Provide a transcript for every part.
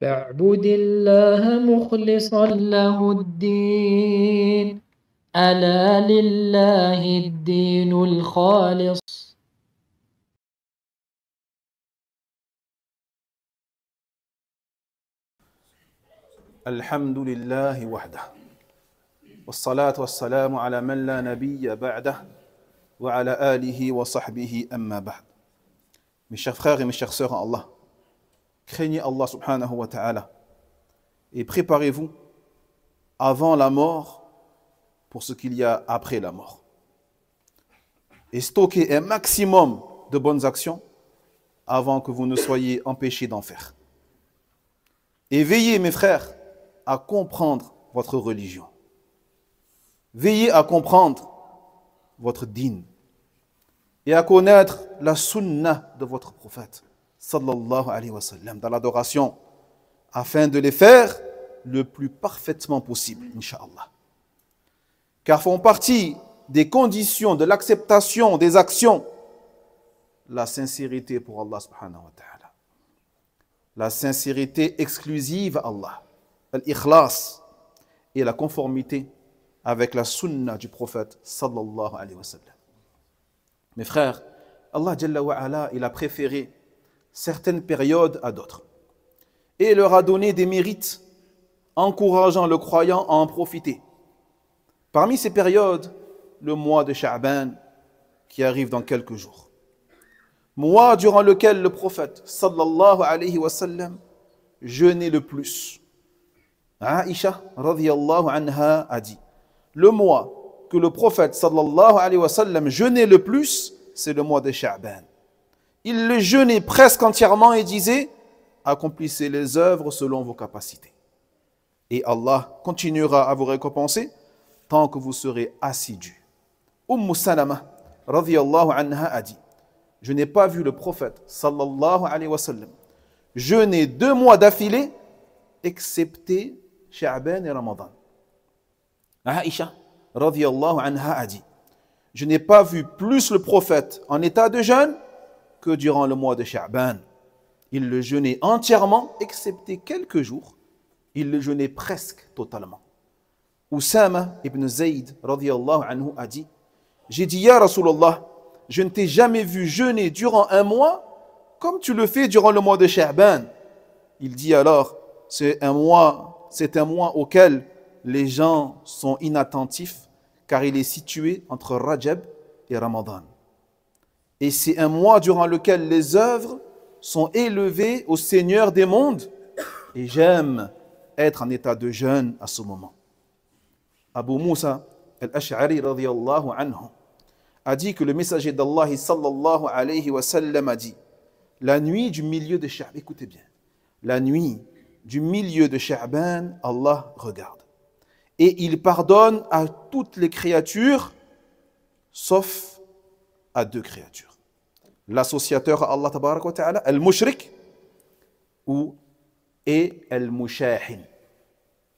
فاعبد الله مخلصا له الدين ألا لله الدين الخالص. الحمد لله وحده والصلاة والسلام على من لا نبي بعده وعلى آله وصحبه أما بعد. Mes chers frères et mes chères sœurs en Allah, craignez Allah subhanahu wa ta'ala et préparez-vous avant la mort pour ce qu'il y a après la mort. Et stockez un maximum de bonnes actions avant que vous ne soyez empêchés d'en faire. Et veillez, mes frères, à comprendre votre religion. Veillez à comprendre votre dîn et à connaître la sunnah de votre prophète sallallahu alayhi wa sallam dans l'adoration afin de les faire le plus parfaitement possible, incha'Allah. Car font partie des conditions de l'acceptation des actions la sincérité pour Allah subhanahu wa ta'ala, la sincérité exclusive à Allah, l'ikhlas et la conformité avec la sunna du prophète sallallahu alayhi wa sallam. Mes frères, Allah Jalla wa ala, il a préféré certaines périodes à d'autres et leur a donné des mérites encourageant le croyant à en profiter. Parmi ces périodes, le mois de Sha'ban qui arrive dans quelques jours, mois durant lequel le prophète sallallahu alayhi wa sallam jeûnait le plus. Aïcha radhiyallahu anha a dit, le mois que le prophète sallallahu alayhi wa sallam jeûnait le plus, c'est le mois de Sha'ban. Il le jeûnait presque entièrement et disait, accomplissez les œuvres selon vos capacités. Et Allah continuera à vous récompenser tant que vous serez assidus. Salama radhiyallahu anha a dit, je n'ai pas vu le prophète sallallahu alayhi wa sallam jeûner 2 mois d'affilée excepté Sha'ban et Ramadan. Aïcha radhiyallahu anha a dit, je n'ai pas vu plus le prophète en état de jeûne que durant le mois de Sha'ban. Il le jeûnait entièrement excepté quelques jours. Il le jeûnait presque totalement. Usama ibn Zayd radhiyallahu anhu a dit, j'ai dit ya Rasulallah, je ne t'ai jamais vu jeûner durant un mois comme tu le fais durant le mois de Sha'ban. Il dit alors, c'est un mois auquel les gens sont inattentifs car il est situé entre Rajab et Ramadan. Et c'est un mois durant lequel les œuvres sont élevées au Seigneur des mondes et j'aime être en état de jeûne à ce moment. Abu Musa al-Ash'ari radhiyallahu anhu a dit que le messager d'Allah sallallahu alayhi wa sallam a dit, la nuit du milieu de Sha'ban, écoutez bien, la nuit du milieu de Sha'ban, Allah regarde. Et il pardonne à toutes les créatures, sauf à 2 créatures. L'associateur à Allah tabarak wa ta'ala, al-mushrik, et al-mushahin.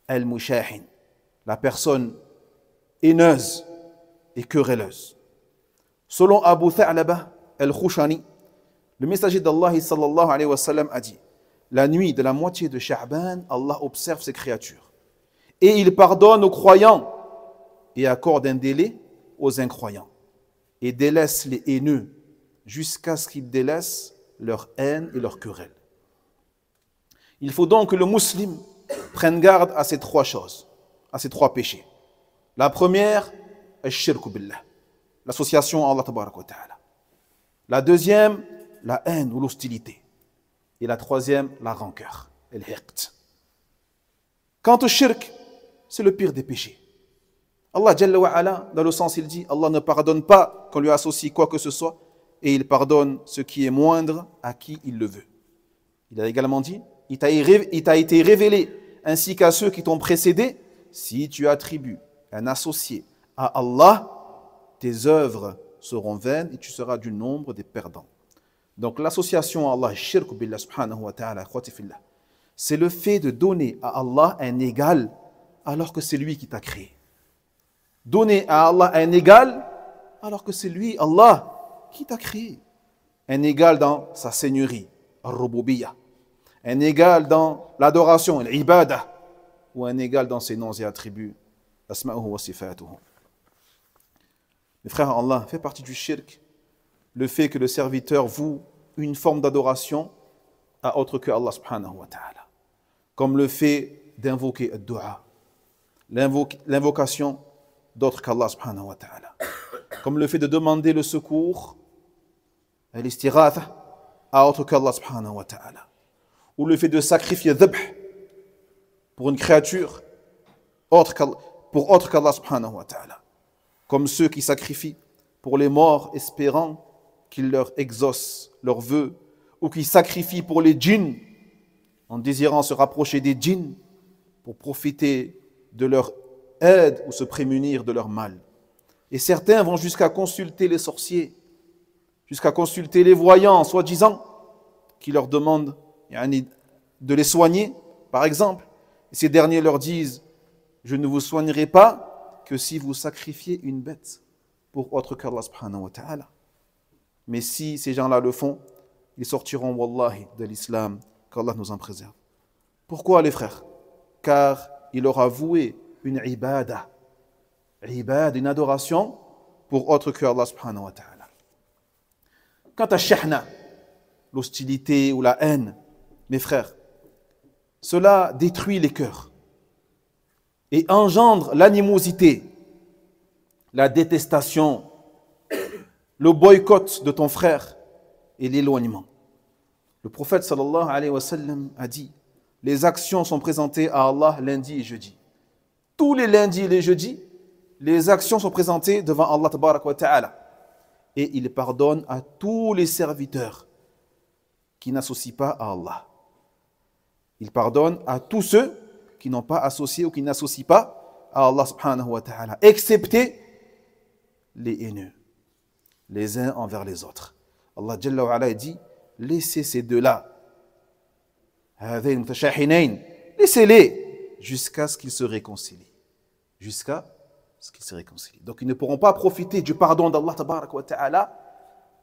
Al-mushahin, la personne haineuse et querelleuse. Selon Abu Tha'laba al-Khushani, le messager d'Allah sallallahu alayhi wa sallam a dit, la nuit de la moitié de Sha'ban, Allah observe ses créatures. Et il pardonne aux croyants et accorde un délai aux incroyants. Et délaisse les haineux jusqu'à ce qu'ils délaissent leur haine et leur querelle. Il faut donc que le musulman prenne garde à ces 3 choses, à ces 3 péchés. La première, al-shirku billah, l'association à Allah tabarak wa ta'ala. La deuxième, la haine ou l'hostilité. Et la troisième, la rancœur, al-hiqt. Quant au shirk, c'est le pire des péchés. Allah Jalla wa ala, dans le sens il dit, Allah ne pardonne pas qu'on lui associe quoi que ce soit et il pardonne ce qui est moindre à qui il le veut. Il a également dit, il t'a été révélé ainsi qu'à ceux qui t'ont précédé, si tu attribues un associé à Allah, tes œuvres seront vaines et tu seras du nombre des perdants. Donc l'association à Allah, shirk billah subhanahu wa ta'ala, c'est le fait de donner à Allah un égal alors que c'est lui qui t'a créé. Donner à Allah un égal alors que c'est lui, Allah, qui t'a créé. Un égal dans sa seigneurie, ar-rububiyya. un égal dans l'adoration, l'ibadah, ou un égal dans ses noms et attributs, asma'uhu wa sifatuhu. Mes frères, Allah fait partie du shirk, le fait que le serviteur voue une forme d'adoration à autre que Allah subhanahu wa ta'ala. Comme le fait d'invoquer le dua, l'invocation d'autre qu'Allah subhanahu wa ta'ala. Comme le fait de demander le secours, l'istighatha, à autre qu'Allah subhanahu wa ta'ala. Ou le fait de sacrifier dhabh pour une créature pour autre qu'Allah subhanahu wa ta'ala. Comme ceux qui sacrifient pour les morts espérant qu'il leur exauce leurs vœux, ou qui sacrifient pour les djinns en désirant se rapprocher des djinns pour profiter de leur aide ou se prémunir de leur mal. Et certains vont jusqu'à consulter les sorciers, jusqu'à consulter les voyants, soi-disant, qui leur demandent de les soigner, par exemple. Et ces derniers leur disent, je ne vous soignerai pas que si vous sacrifiez une bête pour autre qu'Allah subhanahu wa ta'ala. Mais si ces gens-là le font, ils sortiront, wallahi, de l'islam, qu'Allah nous en préserve. Pourquoi les frères? Car il aura voué une ibadah, une adoration pour autre que Allah subhanahu wa ta'ala. Quant à shahna, l'hostilité ou la haine, mes frères, cela détruit les cœurs et engendre l'animosité, la détestation, le boycott de ton frère et l'éloignement. Le prophète sallallahu alayhi wa sallam a dit, les actions sont présentées à Allah lundi et jeudi. Tous les lundis et les jeudis, les actions sont présentées devant Allah tabarak wa ta'ala. Et il pardonne à tous les serviteurs qui n'associent pas à Allah. Il pardonne à tous ceux qui n'ont pas associé ou qui n'associent pas à Allah subhanahu wa ta'ala, excepté les haineux, les uns envers les autres. Allah Jalla wa ala dit, laissez ces deux-là, laissez-les jusqu'à ce qu'ils se réconcilient. Jusqu'à ce qu'ils se réconcilient. Donc ils ne pourront pas profiter du pardon d'Allah tabarak wa ta'ala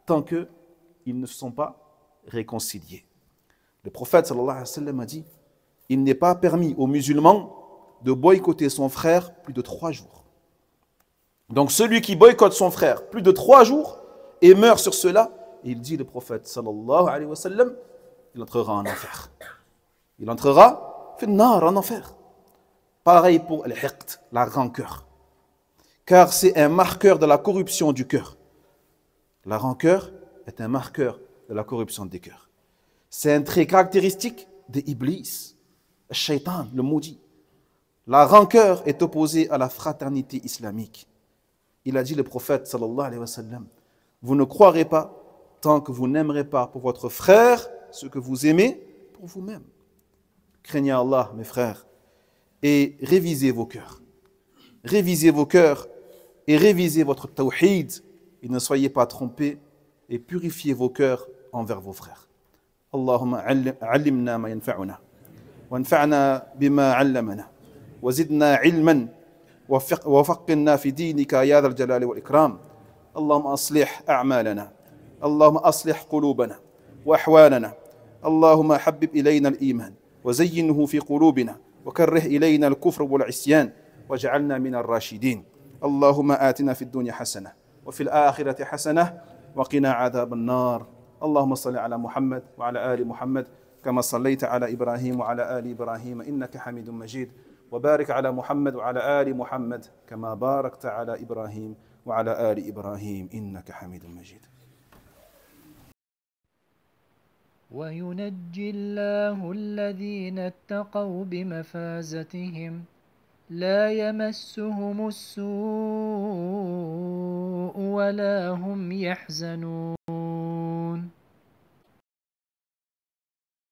tant qu'ils ne se sont pas réconciliés. Le prophète sallallahu alayhi wa sallam a dit, il n'est pas permis aux musulmans de boycotter son frère plus de 3 jours. Donc celui qui boycotte son frère plus de 3 jours et meurt sur cela, il dit le prophète sallallahu alayhi wa sallam, il entrera en enfer. Il entrera en enfer. Pareil pour le hiqt, la rancœur. Car c'est un marqueur de la corruption du cœur. La rancœur est un marqueur de la corruption des cœurs. C'est un trait caractéristique des Iblis, le shaitan, le maudit. La rancœur est opposée à la fraternité islamique. Il a dit le prophète sallallahu alayhi wa sallam, vous ne croirez pas tant que vous n'aimerez pas pour votre frère ce que vous aimez pour vous-même. Craignez Allah, mes frères, et révisez vos cœurs. Révisez vos cœurs et révisez votre tawhid et ne soyez pas trompés et purifiez vos cœurs envers vos frères. Allahumma allimna ma yanfa'una wanfa'na bima 'allamana wazidna 'ilman وفقنا في دينك يا ذا الجلال والإكرام. اللهم أصلح أعمالنا، اللهم أصلح قلوبنا وأحوالنا، اللهم حبب إلينا الإيمان وزينه في قلوبنا وكره إلينا الكفر والعصيان واجعلنا من الراشدين. اللهم آتنا في الدنيا حسنة وفي الآخرة حسنة وقنا عذاب النار. اللهم صل على محمد وعلى آل محمد كما صليت على إبراهيم وعلى آل إبراهيم إنك حميد مجيد. وبارك على محمد وعلى آل محمد كما باركت على إبراهيم وعلى آل إبراهيم إنك حميد مجيد. وينجي الله الذين اتقوا بمفازتهم لا يمسهم السوء ولا هم يحزنون.